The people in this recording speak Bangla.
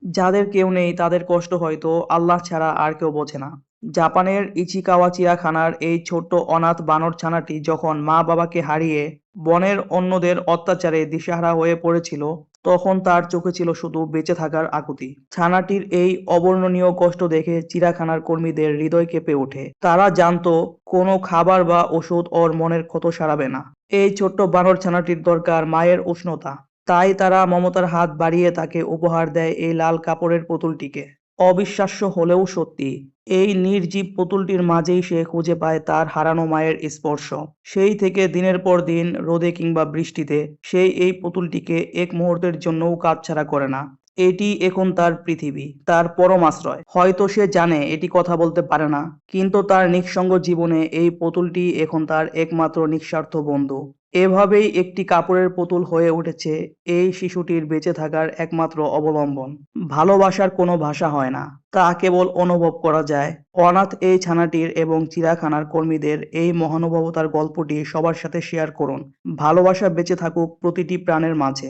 যাদের কেউ নেই তাদের কষ্ট হয়তো আল্লাহ ছাড়া আর কেউ বোঝে না। জাপানের ইচিকাওয়া চিড়িয়াখানার এই ছোট্ট অনাথ বানর ছানাটি যখন মা বাবাকে হারিয়ে বনের অন্যদের অত্যাচারে দিশেহারা হয়ে পড়েছিল, তখন তার চোখে ছিল শুধু বেঁচে থাকার আকুতি। ছানাটির এই অবর্ণনীয় কষ্ট দেখে চিড়িয়াখানার কর্মীদের হৃদয় কেঁপে ওঠে। তারা জানতো কোনো খাবার বা ওষুধ ওর মনের ক্ষত সারাবে না। এই ছোট্ট বানর ছানাটির দরকার মায়ের উষ্ণতা। তাই তারা মমতার হাত বাড়িয়ে তাকে উপহার দেয় এই লাল কাপড়ের পুতুলটিকে। অবিশ্বাস্য হলেও সত্যি, এই নির্জীব পুতুলটির মাঝেই সে খুঁজে পায় তার হারানো মায়ের স্পর্শ। সেই থেকে দিনের পর দিন রোদে কিংবা বৃষ্টিতে সে এই পুতুলটিকে এক মুহূর্তের জন্যও কাছছাড়া করে না। এটি এখন তার পৃথিবী, তার পরম আশ্রয়। হয়তো সে জানে এটি কথা বলতে পারে না, কিন্তু তার নিঃসঙ্গ জীবনে এই পুতুলটি এখন তার একমাত্র নিঃস্বার্থ বন্ধু। এভাবেই একটি কাপড়ের পুতুল হয়ে উঠেছে এই শিশুটির বেঁচে থাকার একমাত্র অবলম্বন। ভালোবাসার কোনো ভাষা হয় না, তা কেবল অনুভব করা যায়। অনাথ এই ছানাটির এবং চিড়িয়াখানার কর্মীদের এই মহানুভবতার গল্পটি সবার সাথে শেয়ার করুন। ভালোবাসা বেঁচে থাকুক প্রতিটি প্রাণের মাঝে।